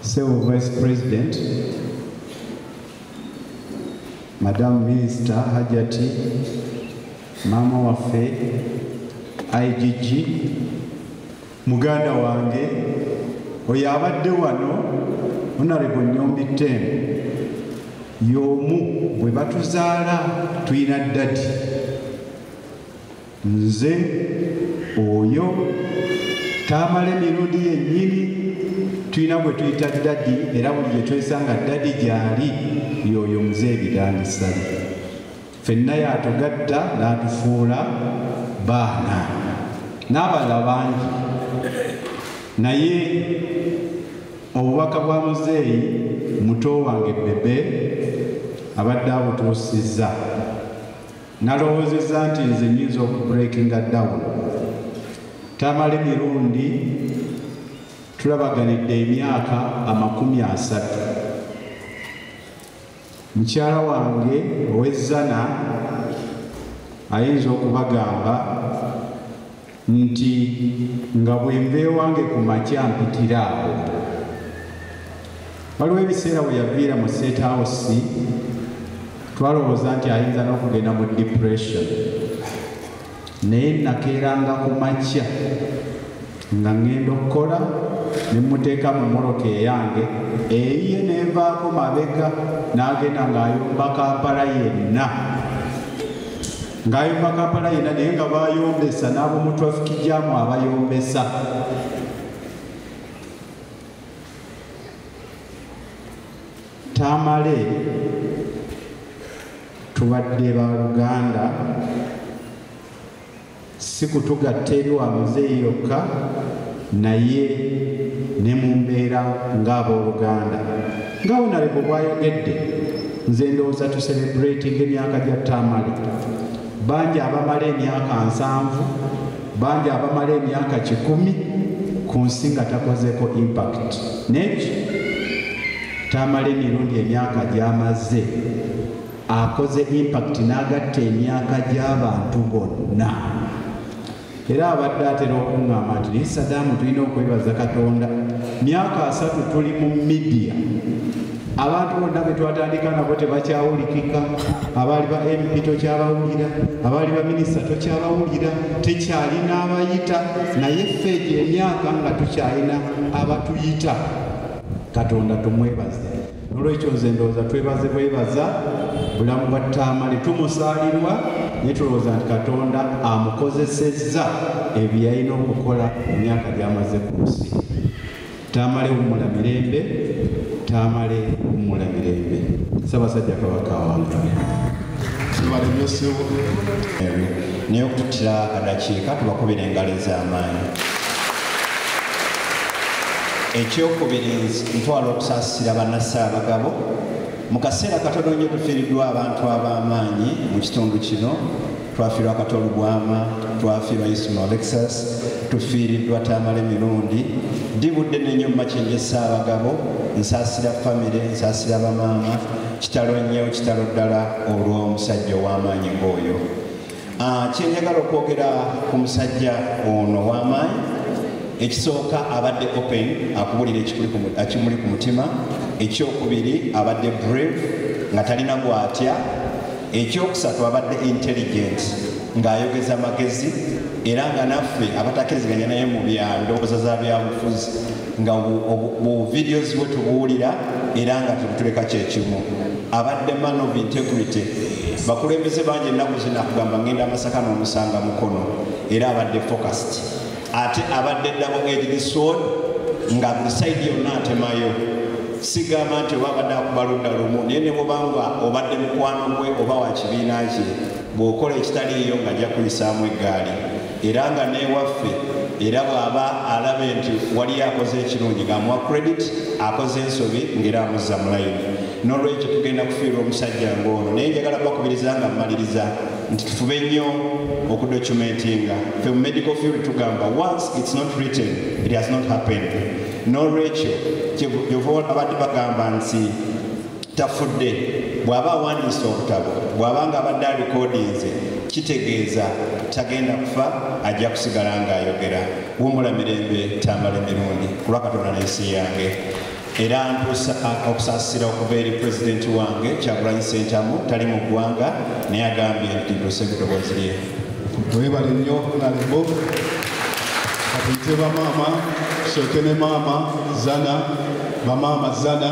Several Vice President, Madam Minister Hajati, Mama Wafe, IGG, Muganda wange, oyo abadde wano, Honorable Nyombi Tembo, y'omu bwe batuzaala tuyina ddadi. Nze oyo Tamale Mirundi yennyini tuyina bwe tuyita ddadi, era buli gye twesanga ddadi gy'ali y'oyo Mzee Birangi Ssali. Ffenna y'atugatta n'atufuula baana n'abalala bangi, naye obubaka bwa muzeeyi muto wange Bebe abadde abutuusizza. Nalowoozezza nti nze nnyinza okubreakinga down. Tamale Mirundi tulabaganidde emyaka 30. Mukyala wange ow'ezzana ayinza okubagamba nti nga bwe nva ewange ku makya mpitira awo. Waliwo ebiseera bwe yaviira mu State House twalowooza nti ayinza n'okugenda mu depression, naye nakeeranga ku makya nga ngenda okukola ne muteeka mu moroka eyange, eyiye neevaako mabega n'agenda ng'ayomba Kampala yenna. Ng'ayomba Kampala yenna naye nga bayombesa n'ab'omu traffic jam abayombesa. Tamale tubadde ba Luganda, si kutugatta eri wa muzeeyi yokka, naye ne mu mbeera ng'abooluganda. Nga Honorable bw'ayogedde, nze ndowooza tucelebrating emyaka gya Tamale. Bangi abamala emyaka 7, bangi abamala emyaka 10 ku nsi nga takozeeko impact. Neki Tamale Mirundi emyaka gy'amaze akoze impact n'agatta emyaka gy'abantu bonna. Era abadde atera okuŋŋamba nti naye Saddam tulina okwebaza Katonda. Myaka 3 tuli mu media, abantu bonna be twatandika nabo tebakyawulikika. Abaali ba MP tokyabawulira, abaali ba minisita tokyabawulira, tekyalina abayita, naye ffe egyo emyaka nga tukyalina abatuyita. Katonda tumwebaze. Olwekyo nze ndowooza twebaze bwebaza bulamu bwa Tamale, tumusaalirwa naye tulowooza nti Katonda amukozesezza ebyo yalina okukola mu myaka gy'amaze ku nsi. Tamale wumula mirembe, Tamale wumula mirembe. Ssaabasajja Kabaka wange naye okututtira akadakiika tubakubira engalo ez'amaanyi. Ekyokubiri ntwala okusaasira bannassaabagabo. Mu kaseera katono nnyo tufiiriddwa abantu ab'amaanyi mu kitundu kino. Twafiirwa Katolu Bwama, twafiirwa Ismail Alexis, tufiiriddwa Tamale Mirundi. Ndibudde n'ennyo mu Makindye Ssaabagabo, nsaasira famire, nsaasira bamaama. Kitalo nnyo, kitalo ddala olw'omusajja ow'amaanyi ng'oyo. Kyenjagala okwogera ku musajja ono ow'amaanyi, ekisooka abadde open akubulira ekimuli ku mutima. Ekyokubiri abadde brave nga talina gwatya. Ekyokusatu abadde intelligent ng'ayogeza magezi, era nga naffe abatakkiriziganya naye mu ndowooza za byabufuzi nga mu videos bwe tubuwulira era nga tebutuleka kyekimu. Abadde man of integrity. Bakulembeze bangi ennaku zino akugamba ngenda Masaka n'omusanga mukono, era abadde focused. Ate abadde double-edged sword nga buli side yonna atemayo. Sigamba nti oba abadde akuba ludda lumu, naye ne bw'obanga obadde mukwano gwe oba wa kibiina kye, bw'okola ekitaliiyo ng'ajja kuyisaamu eggaali. Era nga n'ewaffe, era bw'aba alabe nti waliyo akoze ekirungi ng'amuwa credit, akoze ensobi ng'era amuzza mu layini. N'olwekyo tugenda kufiirwa omusajja ng'ono. Naye njagala kubakubiriza nga mmaliriza nti tufube nnyo okudocumentinga. Ffe mu medical field tugamba once it's not written, it has not happened. N'olwekyo kyova abadde bagamba nti tafudde bw'aba awandiisa obutabo, bw'abanga abadde alikodinze, kitegeeza tagenda kufa, ajja kusigala ng'ayogera. Wumula mirembe, Tamale Mirundi, kulwa Katonda n'ensi yange. era ntuusa okusaasira okuva eri pulezidenti wange Kyagulanyi Ssentamu tali mu ggwanga naye agambye nti ntuuse eddoboozi lye. Webale nnyo nalebo katuyite bamaama tusooke ne maama Zana bamaama Zana